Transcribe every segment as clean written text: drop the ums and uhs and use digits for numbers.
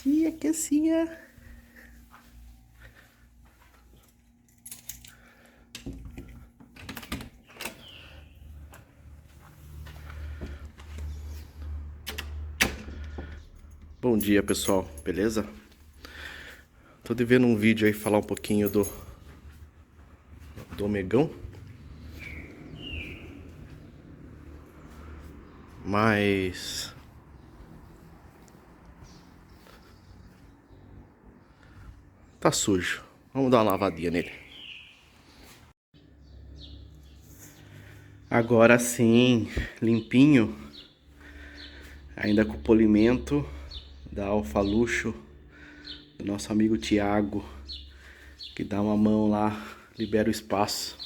Tia Cassia. Bom dia, pessoal, beleza? Tô devendo um vídeo aí falar um pouquinho do Omegão. Mas tá sujo. Vamos dar uma lavadinha nele. Agora sim, limpinho. Ainda com o polimento da Alfa Luxo, do nosso amigo Thiago, que dá uma mão lá, libera o espaço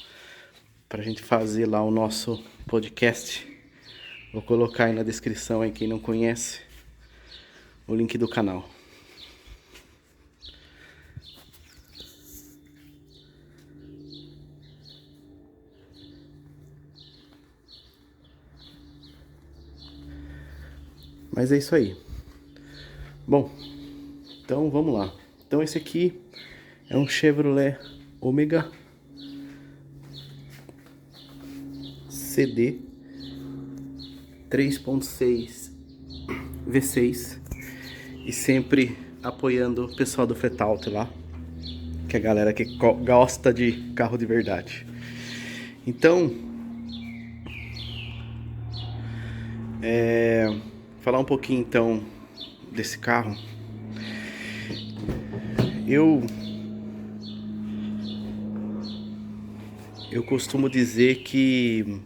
pra gente fazer lá o nosso podcast. Vou colocar aí na descrição aí, quem não conhece, o link do canal. Mas é isso aí. Bom, então vamos lá. Então esse aqui é um Chevrolet Omega CD 3.6 V6 e sempre apoiando o pessoal do Fretalto lá, que é a galera que gosta de carro de verdade. Então, falar um pouquinho então desse carro. Eu costumo dizer que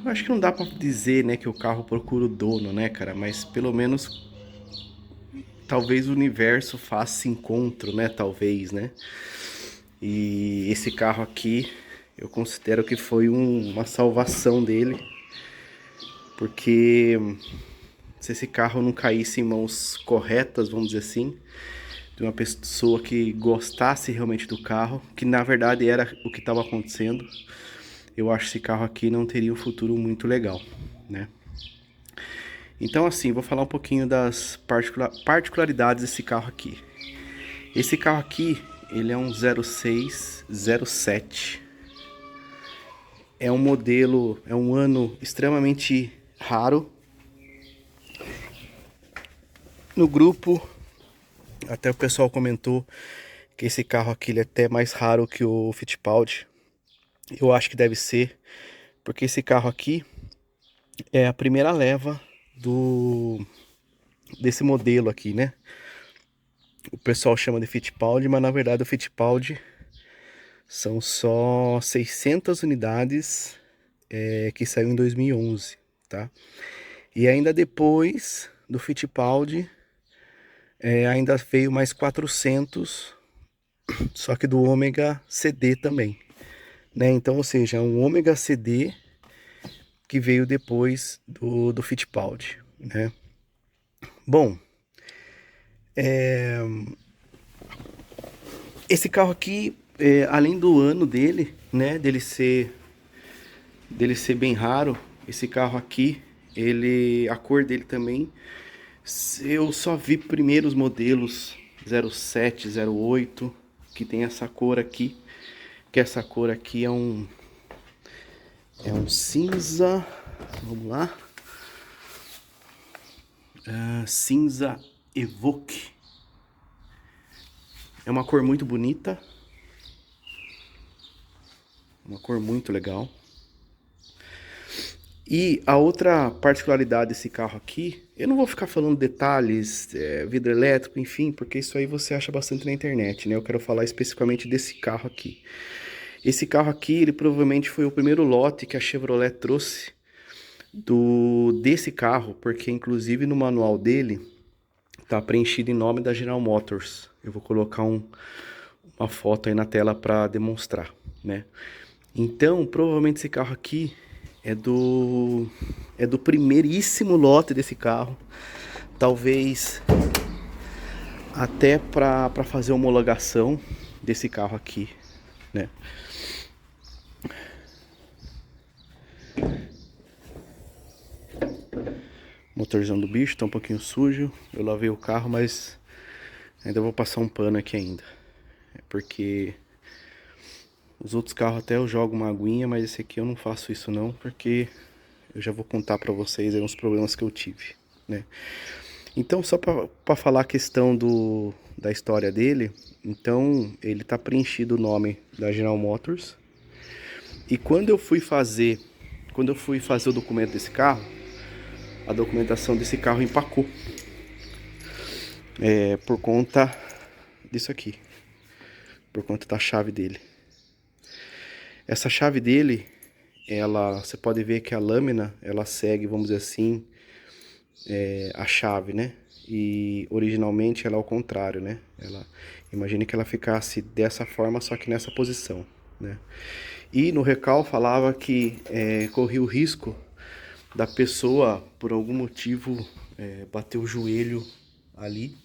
eu acho que não dá pra dizer, né, que o carro procura o dono, né, cara, mas pelo menos talvez o universo faça encontro, né, talvez, né? E esse carro aqui eu considero que foi uma salvação dele, porque se esse carro não caísse em mãos corretas, vamos dizer assim, de uma pessoa que gostasse realmente do carro, que na verdade era o que estava acontecendo, eu acho que esse carro aqui não teria um futuro muito legal, né? Então assim, vou falar um pouquinho das particularidades desse carro aqui. Esse carro aqui, ele é um 0607. É um modelo, é um ano extremamente raro. No grupo, até o pessoal comentou que esse carro aqui ele é até mais raro que o Fittipaldi. Eu acho que deve ser, porque esse carro aqui é a primeira leva desse modelo aqui, né? O pessoal chama de Fittipaldi, mas na verdade o Fittipaldi são só 600 unidades que saiu em 2011, tá? E ainda depois do Fittipaldi, ainda veio mais 400, só que do Ômega CD também, né? Então, ou seja, um Ômega CD que veio depois do Fittipaldi, né? Bom, esse carro aqui, além do ano dele, né, dele ser bem raro, esse carro aqui, a cor dele também, eu só vi primeiros modelos 07, 08, que tem essa cor aqui, que essa cor aqui é um cinza, vamos lá, cinza Evoque. É uma cor muito bonita, uma cor muito legal. E a outra particularidade desse carro aqui, eu não vou ficar falando detalhes, vidro elétrico, enfim, porque isso aí você acha bastante na internet, né? Eu quero falar especificamente desse carro aqui. Esse carro aqui, ele provavelmente foi o primeiro lote que a Chevrolet trouxe desse carro, porque inclusive no manual dele tá preenchido em nome da General Motors. Eu vou colocar uma foto aí na tela para demonstrar, né? Então, provavelmente esse carro aqui é do primeiríssimo lote desse carro. Talvez até para fazer homologação desse carro aqui, né? Motorzão do bicho, tá um pouquinho sujo. Eu lavei o carro, mas ainda vou passar um pano aqui ainda. É porque os outros carros até eu jogo uma aguinha, mas esse aqui eu não faço isso não, porque eu já vou contar pra vocês aí uns problemas que eu tive, né? Então, só pra falar a questão da história dele, então ele tá preenchido o nome da General Motors. E quando eu fui fazer o documento desse carro, a documentação desse carro empacou. Por conta disso aqui, por conta da chave dele. Essa chave dele, você pode ver que a lâmina, ela segue, vamos dizer assim, a chave, né? E originalmente ela é ao contrário, né? Imagine que ela ficasse dessa forma, só que nessa posição, né? E no recal falava que corria o risco da pessoa, por algum motivo, bater o joelho ali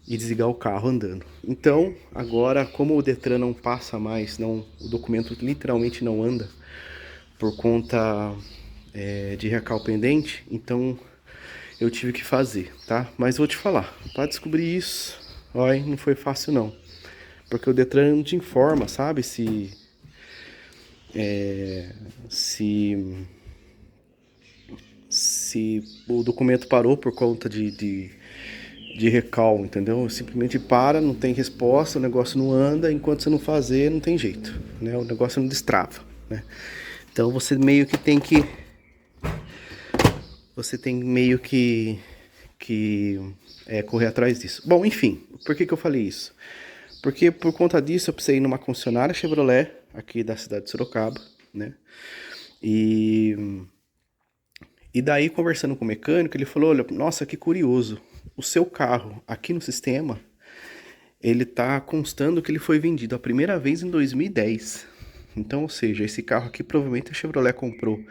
e desligar o carro andando. Então, agora, como o Detran não passa mais, o documento literalmente não anda por conta de recal pendente, então eu tive que fazer, tá? Mas vou te falar, para descobrir isso, olha, não foi fácil não. Porque o Detran não te informa, sabe? Se se o documento parou por conta de recal, entendeu? Simplesmente para, não tem resposta, o negócio não anda, enquanto você não fazer, não tem jeito, né? O negócio não destrava, né? Então você tem meio que correr atrás disso. Bom, enfim, por que eu falei isso? Porque por conta disso eu precisei ir numa concessionária Chevrolet aqui da cidade de Sorocaba, né? E E daí, conversando com o mecânico, ele falou, olha, nossa, que curioso, o seu carro aqui no sistema, ele tá constando que ele foi vendido a primeira vez em 2010. Então, ou seja, esse carro aqui provavelmente a Chevrolet comprou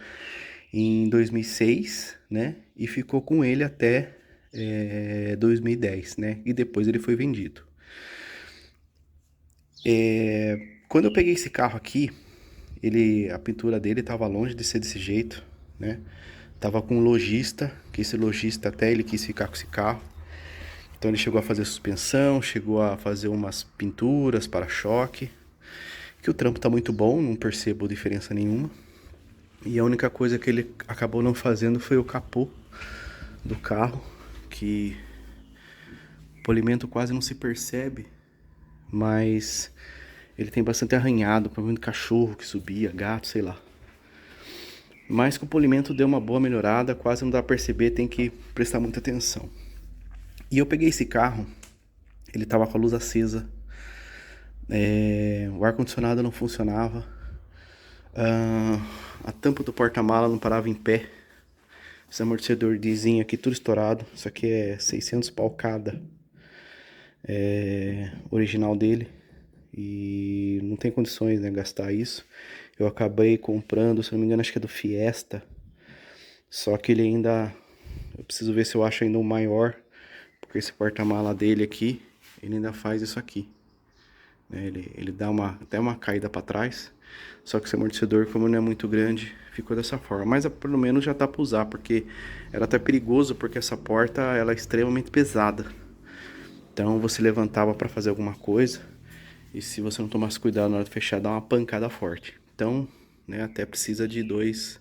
em 2006, né? E ficou com ele até 2010, né? E depois ele foi vendido. Quando eu peguei esse carro aqui, a pintura dele estava longe de ser desse jeito, né? Tava com um lojista, que esse lojista até ele quis ficar com esse carro. Então ele chegou a fazer suspensão, chegou a fazer umas pinturas, para-choque. Que o trampo tá muito bom, não percebo diferença nenhuma. E a única coisa que ele acabou não fazendo foi o capô do carro, que o polimento quase não se percebe, mas ele tem bastante arranhado, provavelmente cachorro que subia, gato, sei lá. Mas que o polimento deu uma boa melhorada, quase não dá pra perceber, tem que prestar muita atenção. E eu peguei esse carro, ele tava com a luz acesa, o ar-condicionado não funcionava, a tampa do porta-mala não parava em pé, esse amortecedor dizinho aqui tudo estourado, isso aqui é 600 pau cada, original dele, e não tem condições, né, gastar isso. Eu acabei comprando, se não me engano, acho que é do Fiesta, só que ele ainda, eu preciso ver se eu acho ainda um maior, porque esse porta-mala dele aqui, ele ainda faz isso aqui. Ele dá até uma caída para trás, só que esse amortecedor, como não é muito grande, ficou dessa forma. Mas pelo menos já dá para usar, porque era até perigoso, porque essa porta ela é extremamente pesada. Então você levantava para fazer alguma coisa, e se você não tomasse cuidado na hora de fechar, dá uma pancada forte. Então, né, até precisa de dois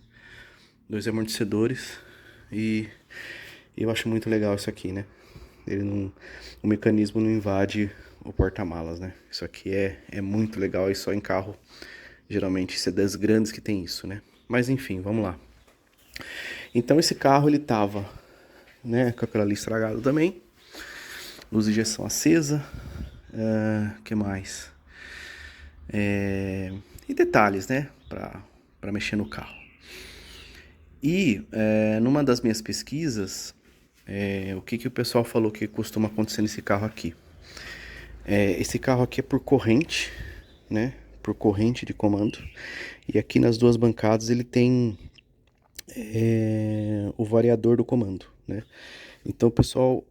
amortecedores, e eu acho muito legal isso aqui, né? O mecanismo não invade o porta-malas, né? Isso aqui é muito legal e só em carro, geralmente, isso é das grandes que tem isso, né? Mas enfim, vamos lá. Então esse carro ele tava, né, com aquela ali estragada também, luz de injeção acesa, que mais? E detalhes, né, pra mexer no carro. E numa das minhas pesquisas, o que o pessoal falou que costuma acontecer nesse carro aqui? Esse carro aqui é por corrente, né? Por corrente de comando. E aqui nas duas bancadas ele tem o variador do comando, né? Então o pessoal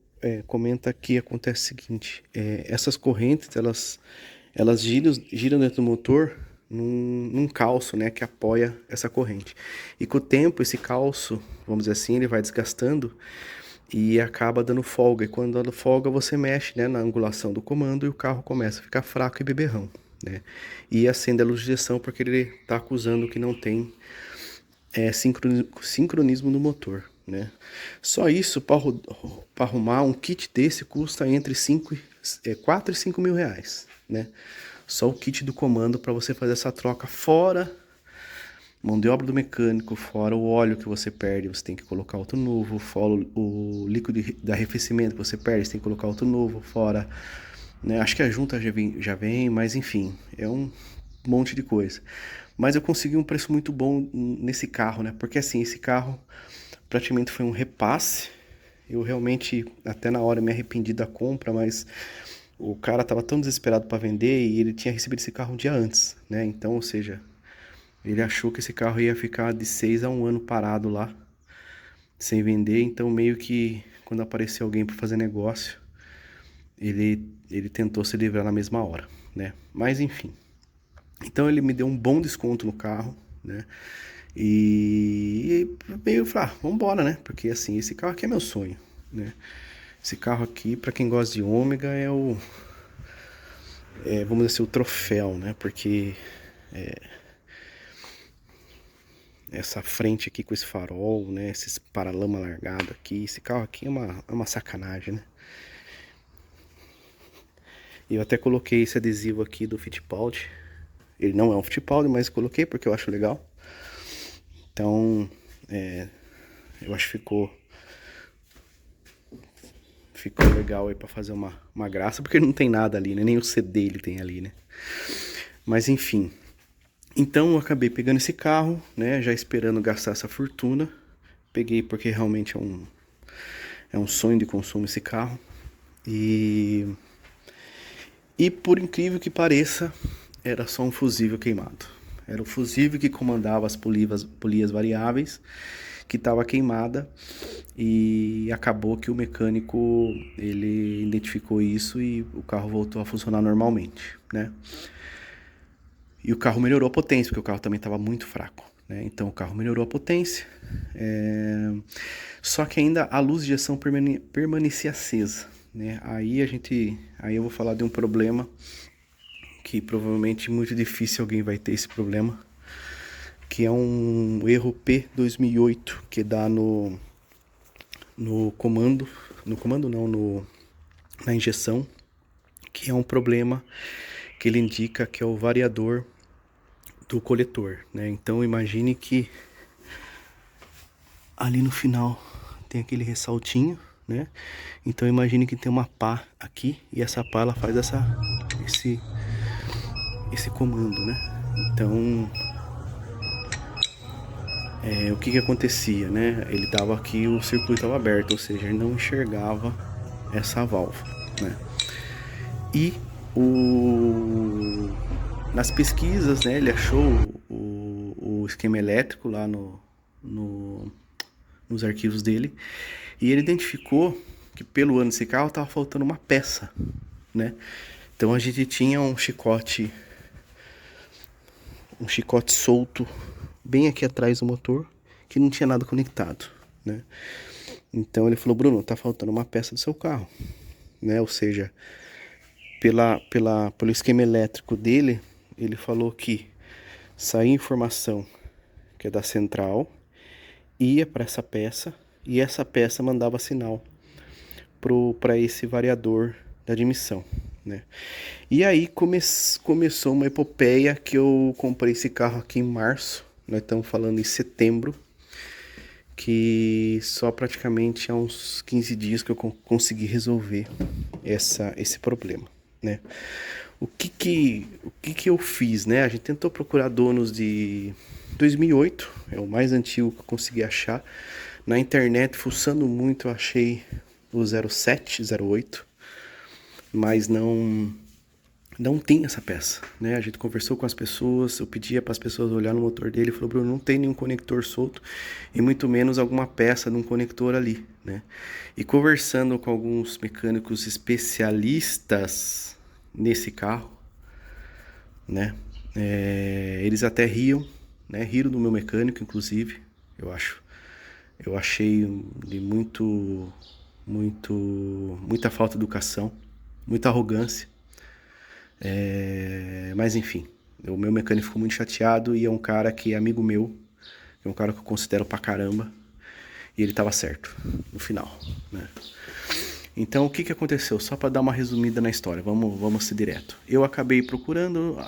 comenta que acontece o seguinte: essas correntes elas giram dentro do motor num calço, né, que apoia essa corrente. E com o tempo, esse calço, vamos dizer assim, ele vai desgastando e acaba dando folga. E quando dando folga, você mexe, né, na angulação do comando e o carro começa a ficar fraco e beberrão, né? E acende a luz de injeção porque ele está acusando que não tem sincronismo no motor, né? Só isso, para arrumar um kit desse, custa entre 4 e 5 mil reais, né? Só o kit do comando para você fazer essa troca, fora mão de obra do mecânico, fora o óleo que você perde, você tem que colocar outro novo, fora o líquido de arrefecimento que você perde, você tem que colocar outro novo, fora, né? Acho que a junta já vem, mas enfim, é um monte de coisa. Mas eu consegui um preço muito bom nesse carro, né? Porque assim, esse carro praticamente foi um repasse. Eu realmente, até na hora, me arrependi da compra, mas o cara tava tão desesperado para vender e ele tinha recebido esse carro um dia antes, né? Então, ou seja, ele achou que esse carro ia ficar de 6 a 1 ano parado lá, sem vender. Então, meio que quando apareceu alguém para fazer negócio, ele tentou se livrar na mesma hora, né? Mas enfim. Então ele me deu um bom desconto no carro, né? E veio falar, vambora, né? Porque assim, esse carro aqui é meu sonho, né? Esse carro aqui, para quem gosta de ômega, vamos dizer assim, o troféu, né? Porque essa frente aqui com esse farol, né? Esses paralama largado aqui, esse carro aqui é uma sacanagem, né? E eu até coloquei esse adesivo aqui do Fittipaldi. Ele não é um Fittipaldi, mas coloquei porque eu acho legal. Então, eu acho que ficou legal aí pra fazer uma graça, porque não tem nada ali, né? Nem o CD ele tem ali, né? Mas enfim. Então eu acabei pegando esse carro, né? Já esperando gastar essa fortuna. Peguei porque realmente é um sonho de consumo esse carro. E por incrível que pareça, era só um fusível queimado. Era o fusível que comandava as polias variáveis, que estava queimada, e acabou que o mecânico ele identificou isso e o carro voltou a funcionar normalmente, né? E o carro melhorou a potência, porque o carro também estava muito fraco, né? Então o carro melhorou a potência, só que ainda a luz de injeção permanecia acesa, né? Aí eu vou falar de um problema que provavelmente muito difícil alguém vai ter esse problema, que é um erro P2008 que dá no comando, no comando não, na injeção, que é um problema que ele indica que é o variador do coletor, né? Então imagine que ali no final tem aquele ressaltinho, né? Então imagine que tem uma pá aqui e essa pá ela faz esse comando, né? Então o que acontecia, né? Ele tava aqui, o circuito estava aberto, ou seja, ele não enxergava essa válvula, né? E nas pesquisas, né, ele achou o esquema elétrico lá nos arquivos dele e ele identificou que pelo ano desse carro estava faltando uma peça, né? Então a gente tinha um chicote solto bem aqui atrás do motor que não tinha nada conectado, né? Então ele falou, Bruno, tá faltando uma peça do seu carro, né? Ou seja, pelo esquema elétrico dele, ele falou que saía informação que é da central, ia para essa peça e essa peça mandava sinal para esse variador da admissão, né? E aí começou uma epopeia que eu comprei esse carro aqui em março, nós estamos falando em setembro, que só praticamente há uns 15 dias que eu consegui resolver esse problema, né? O que eu fiz, né? A gente tentou procurar donos de 2008, é o mais antigo que eu consegui achar. Na internet, fuçando muito, eu achei o 07, 08, mas não tem essa peça, né? A gente conversou com as pessoas, eu pedia para as pessoas olhar no motor dele, falou, Bruno, não tem nenhum conector solto e muito menos alguma peça de um conector ali, né? E conversando com alguns mecânicos especialistas nesse carro, né? Eles até riam, né? Riram do meu mecânico, inclusive, eu acho. Eu achei de muita falta de educação, muita arrogância. Mas enfim, o meu mecânico ficou muito chateado e é um cara que é amigo meu, é um cara que eu considero pra caramba, e ele tava certo no final, né? Então, o que aconteceu? Só para dar uma resumida na história, vamos ser direto. Eu acabei procurando,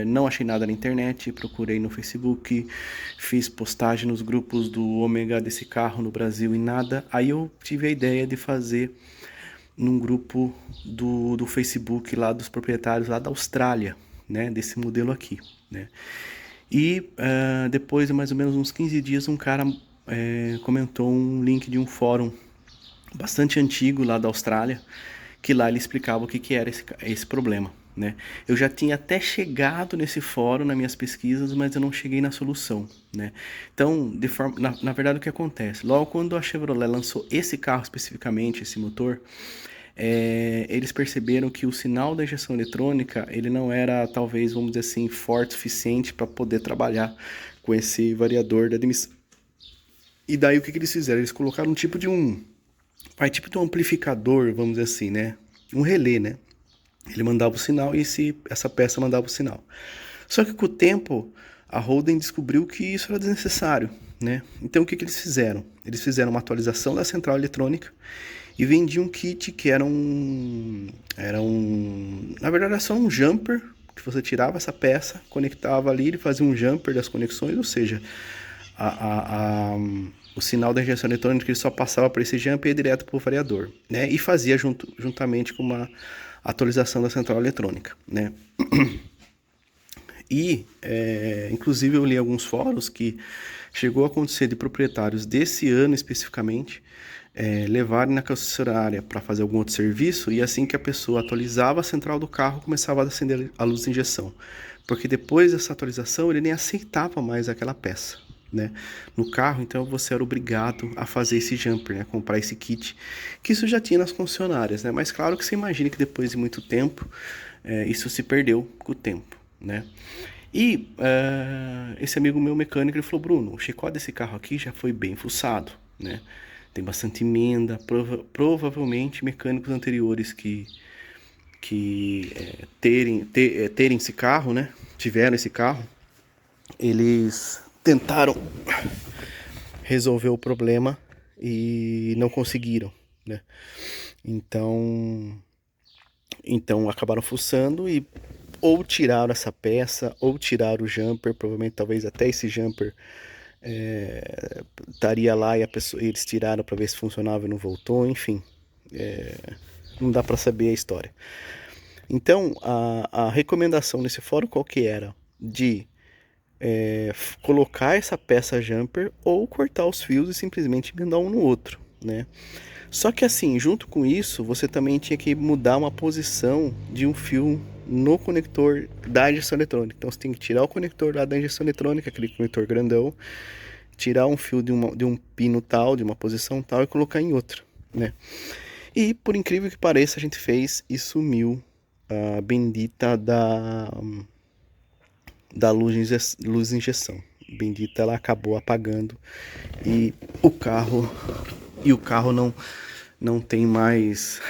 não achei nada na internet, procurei no Facebook, fiz postagem nos grupos do Ômega desse carro no Brasil e nada. Aí eu tive a ideia de fazer num grupo do Facebook lá dos proprietários lá da Austrália, né, desse modelo aqui, né. E depois de mais ou menos uns 15 dias, um cara comentou um link de um fórum bastante antigo lá da Austrália, que lá ele explicava o que era esse problema, né? Eu já tinha até chegado nesse fórum nas minhas pesquisas, mas eu não cheguei na solução, né? Então, na verdade, o que acontece? Logo quando a Chevrolet lançou esse carro especificamente, esse motor, eles perceberam que o sinal da injeção eletrônica, ele não era, talvez, vamos dizer assim, forte o suficiente para poder trabalhar com esse variador da admissão. E daí o que eles fizeram? Eles colocaram um tipo de um amplificador, vamos dizer assim, né? Um relé, né? Ele mandava o sinal e essa peça mandava o sinal. Só que com o tempo, a Holden descobriu que isso era desnecessário, né? Então o que eles fizeram? Eles fizeram uma atualização da central eletrônica e vendiam um kit que na verdade era só um jumper, que você tirava essa peça, conectava ali, ele fazia um jumper das conexões, ou seja, o sinal da injeção eletrônica ele só passava por esse jumper e ia direto para o variador, né? E fazia juntamente com uma atualização da central eletrônica, né? E, inclusive, eu li alguns fóruns que chegou a acontecer de proprietários desse ano especificamente levarem na concessionária para fazer algum outro serviço e assim que a pessoa atualizava a central do carro, começava a acender a luz de injeção. Porque depois dessa atualização, ele nem aceitava mais aquela peça, né? No carro, então você era obrigado a fazer esse jumper, né? Comprar esse kit, que isso já tinha nas concessionárias, né? Mas claro que você imagina que depois de muito tempo, isso se perdeu com o tempo, né? E esse amigo meu mecânico ele falou: Bruno, o chicote desse carro aqui já foi bem fuçado, né? Tem bastante emenda, provavelmente mecânicos anteriores que terem esse carro, né? Tiveram esse carro, eles tentaram resolver o problema e não conseguiram, né? Então acabaram fuçando e ou tiraram essa peça, ou tiraram o jumper, provavelmente talvez até esse jumper estaria lá e eles tiraram para ver se funcionava e não voltou, enfim, não dá para saber a história. Então a recomendação nesse fórum qual que era? De colocar essa peça jumper ou cortar os fios e simplesmente emendar um no outro, né? Só que assim, junto com isso, você também tinha que mudar uma posição de um fio no conector da injeção eletrônica. Então você tem que tirar o conector lá da injeção eletrônica, aquele conector grandão, tirar um fio de um pino tal, de uma posição tal e colocar em outra, né? E por incrível que pareça, a gente fez e sumiu a bendita da luz de injeção. Bendita, ela acabou apagando e o carro não tem mais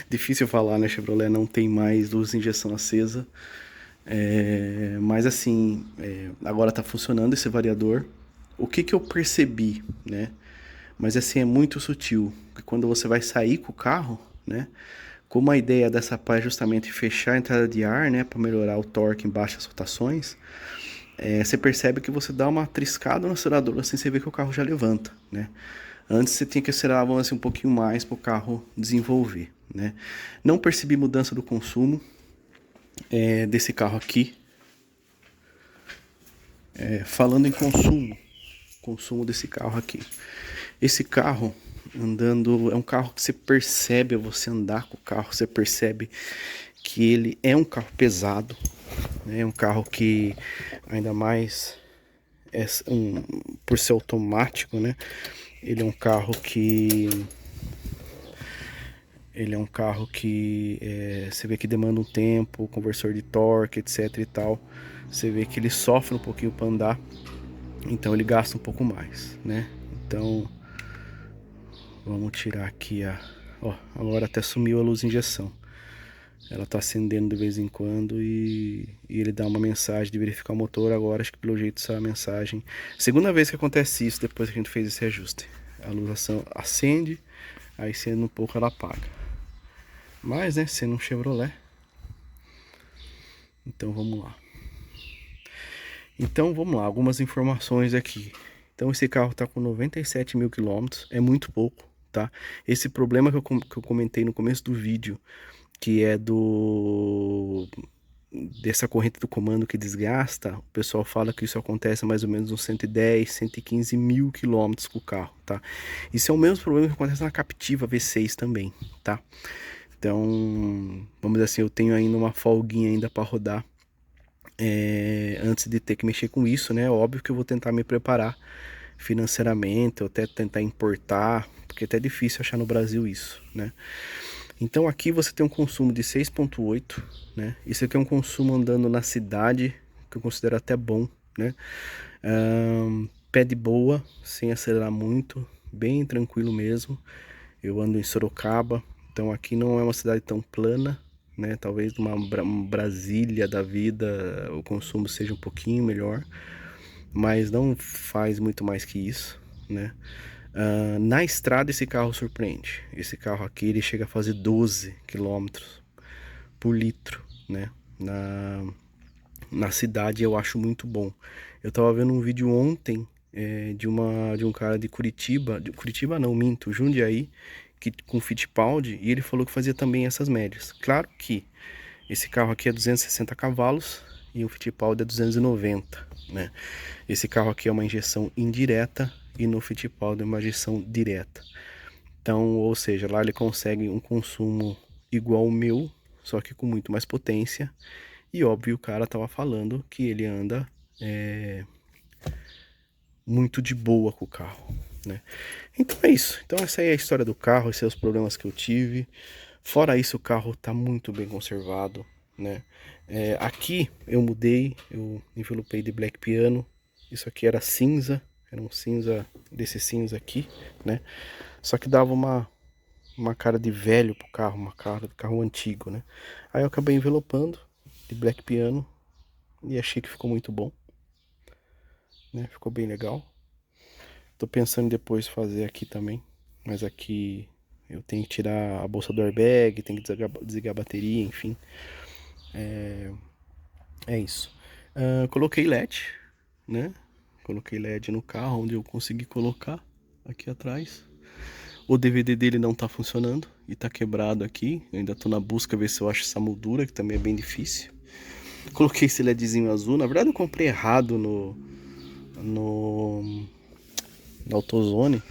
difícil falar, né? Chevrolet não tem mais luz de injeção acesa, mas assim agora tá funcionando esse variador. O que eu percebi, né? Mas assim é muito sutil, que quando você vai sair com o carro, né? Como a ideia dessa pá é justamente fechar a entrada de ar, né, para melhorar o torque em baixas rotações, você percebe que você dá uma triscada no acelerador, assim você vê que o carro já levanta, né? Antes você tinha que acelerar assim, um pouquinho mais para o carro desenvolver, né? Não percebi mudança do consumo desse carro aqui. Falando em consumo desse carro aqui. Esse carro andando é um carro que você percebe, você andar com o carro, você percebe que ele é um carro pesado, né? É um carro que ainda mais por ser automático, né? Ele é um carro que você vê que demanda um tempo, conversor de torque, etc e tal. Você vê que ele sofre um pouquinho para andar, então ele gasta um pouco mais, né? Então vamos tirar aqui ó, agora até sumiu a luz de injeção. Ela tá acendendo de vez em quando e ele dá uma mensagem de verificar o motor. Agora acho que pelo jeito essa mensagem, segunda vez que acontece isso depois que a gente fez esse ajuste. A luz acende, aí sendo um pouco ela apaga. Mas né, sendo um Chevrolet. Então vamos lá. Então vamos lá, algumas informações aqui. Então esse carro tá com 97 mil quilômetros, é muito pouco, tá? Esse problema que eu comentei no começo do vídeo, que é dessa corrente do comando que desgasta, o pessoal fala que isso acontece mais ou menos uns 110, 115 mil quilômetros com o carro, tá? Isso é o mesmo problema que acontece na Captiva V6 também, tá? Então, vamos dizer assim, eu tenho ainda uma folguinha ainda para rodar antes de ter que mexer com isso, né? Óbvio que eu vou tentar me preparar financeiramente, ou até tentar importar, porque é até difícil achar no Brasil isso, né? Então aqui você tem um consumo de 6,8, né? Isso aqui é um consumo andando na cidade, que eu considero até bom, né? Pé de boa, sem acelerar muito, bem tranquilo mesmo. Eu ando em Sorocaba, então aqui não é uma cidade tão plana, né? Talvez uma Brasília da vida o consumo seja um pouquinho melhor, mas não faz muito mais que isso, né? Na estrada esse carro surpreende. Esse carro aqui ele chega a fazer 12 quilômetros por litro, né? Na cidade eu acho muito bom. Eu tava vendo um vídeo ontem de um cara de Curitiba não, minto, Jundiaí, com Fittipaldi, e ele falou que fazia também essas médias. Claro que esse carro aqui é 260 cavalos e o Fittipaldi é 290, né? Esse carro aqui é uma injeção indireta e no Fittipaldi é uma injeção direta. Então, ou seja, lá ele consegue um consumo igual ao meu, só que com muito mais potência. E óbvio, o cara tava falando que ele anda muito de boa com o carro, né? Então é isso. Então essa aí é a história do carro, esses são os problemas que eu tive. Fora isso, o carro tá muito bem conservado, né? Aqui eu mudei, eu envelopei de black piano. Isso aqui era cinza, era um cinza desse cinza aqui, né? Só que dava uma cara de velho pro carro, uma cara de carro antigo, né? Aí eu acabei envelopando de black piano e achei que ficou muito bom, né? Ficou bem legal. Tô pensando em depois fazer aqui também, mas aqui eu tenho que tirar a bolsa do airbag, tenho que desligar a bateria, enfim. É isso. Coloquei LED, né? Coloquei LED no carro, onde eu consegui colocar aqui atrás. O DVD dele não tá funcionando e tá quebrado aqui. Eu ainda tô na busca ver se eu acho essa moldura, que também é bem difícil. Coloquei esse LEDzinho azul. Na verdade eu comprei errado no na AutoZone.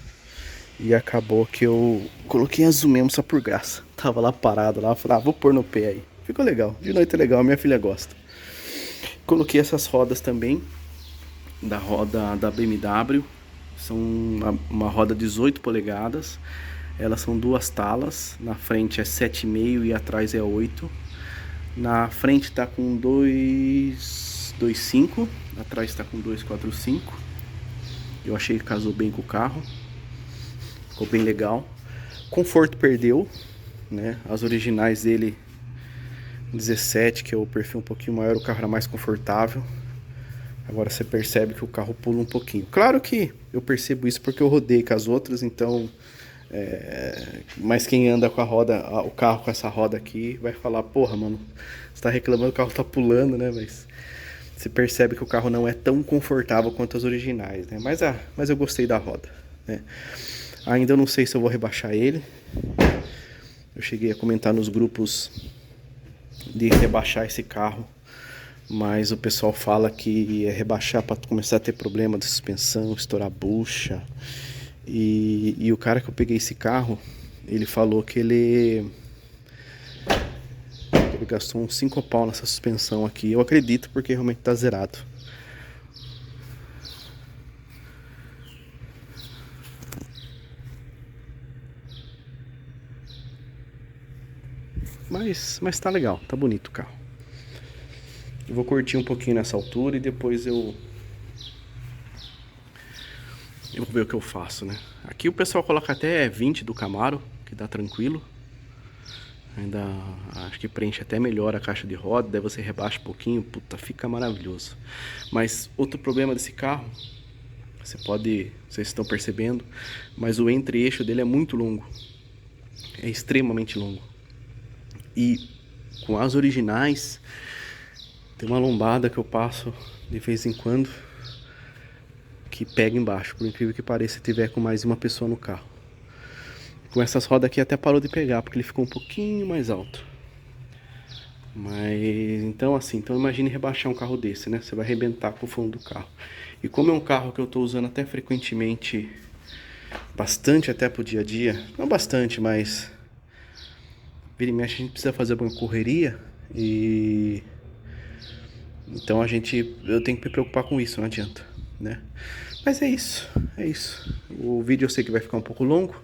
E acabou que eu coloquei azul mesmo só por graça. Tava lá parado lá, falei, vou pôr no pé aí. Ficou legal, de noite é legal, minha filha gosta. Coloquei essas rodas também, da roda da BMW. São uma roda 18 polegadas. Elas são duas talas, na frente é 7,5 e atrás é 8. Na frente tá com 2,25, atrás tá com 2,45. Eu achei que casou bem com o carro. Ficou bem legal. Conforto perdeu, né? As originais dele 17, que é o perfil um pouquinho maior, o carro era mais confortável. Agora você percebe que o carro pula um pouquinho. Claro que eu percebo isso porque eu rodei com as outras, então mas quem anda com a roda, o carro com essa roda aqui, vai falar, porra, mano, você tá reclamando, o carro tá pulando, né? Mas você percebe que o carro não é tão confortável quanto as originais, né? Mas eu gostei da roda, né? Ainda não sei se eu vou rebaixar ele. Eu cheguei a comentar nos grupos de rebaixar esse carro, mas o pessoal fala que é rebaixar para começar a ter problema de suspensão, estourar bucha. E o cara que eu peguei esse carro, ele falou que ele gastou uns 5 pau nessa suspensão aqui. Eu acredito porque realmente tá zerado. Mas tá legal, tá bonito o carro. Eu vou curtir um pouquinho nessa altura e depois eu vou ver o que eu faço, né? Aqui o pessoal coloca até 20 do Camaro, que dá tranquilo. Ainda acho que preenche até melhor a caixa de roda, daí você rebaixa um pouquinho, puta, fica maravilhoso. Mas outro problema desse carro, vocês estão percebendo, mas o entre-eixo dele é muito longo. É extremamente longo. E com as originais, tem uma lombada que eu passo de vez em quando que pega embaixo, por incrível que pareça, se tiver com mais de uma pessoa no carro. Com essas rodas aqui até parou de pegar, porque ele ficou um pouquinho mais alto. Mas, então assim, então imagine rebaixar um carro desse, né? Você vai arrebentar com o fundo do carro. E como é um carro que eu tô usando até frequentemente, bastante até pro dia a dia, não bastante, mas vira e mexe a gente precisa fazer uma correria e... Então eu tenho que me preocupar com isso, não adianta, né? Mas é isso, é isso. O vídeo eu sei que vai ficar um pouco longo,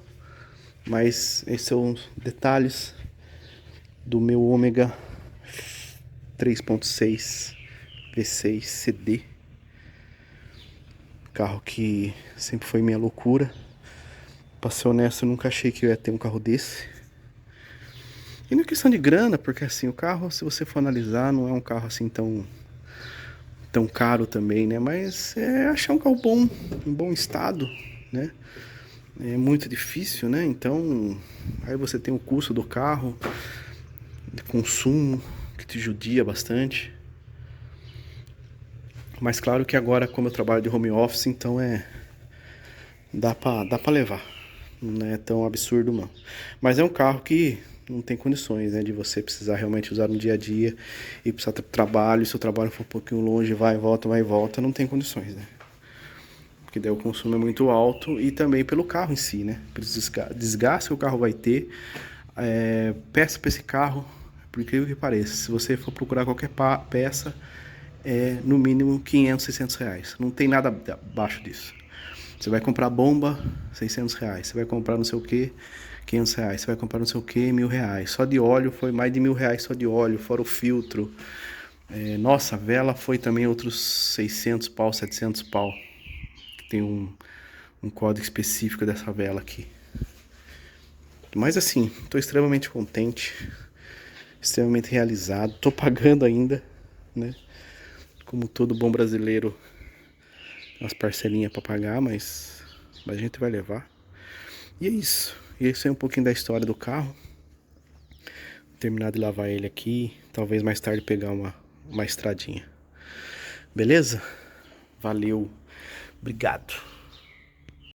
mas esses são os detalhes do meu Ômega 3.6 V6 CD. Carro que sempre foi minha loucura. Pra ser honesto, eu nunca achei que eu ia ter um carro desse. E não é questão de grana, porque assim, o carro, se você for analisar, não é um carro assim tão caro também, né? Mas é achar um carro bom, em bom estado, né? É muito difícil, né? Então, aí você tem o custo do carro, de consumo, que te judia bastante. Mas claro que agora, como eu trabalho de home office, então dá pra levar. Não é tão absurdo não. Mas é um carro que não tem condições, né, de você precisar realmente usar no dia a dia e precisar ter trabalho, se o trabalho for um pouquinho longe, vai e volta, não tem condições, né? Porque daí o consumo é muito alto e também pelo carro em si, né? Pelo desgaste que o carro vai ter. Peça para esse carro, por incrível que pareça, se você for procurar qualquer peça, é no mínimo 500, 600 reais. Não tem nada abaixo disso. Você vai comprar bomba, 600 reais. Você vai comprar não sei o que, 500 reais. Você vai comprar não sei o que, 1.000 reais. Só de óleo foi mais de 1.000 reais só de óleo, fora o filtro. Nossa, a vela foi também outros 600 pau, 700 pau. Tem um código específico dessa vela aqui. Mas assim, estou extremamente contente, extremamente realizado. Estou pagando ainda, né? Como todo bom brasileiro, as parcelinhas para pagar, mas a gente vai levar. E é isso. E isso é um pouquinho da história do carro. Terminar de lavar ele aqui, talvez mais tarde pegar uma estradinha. Beleza? Valeu. Obrigado.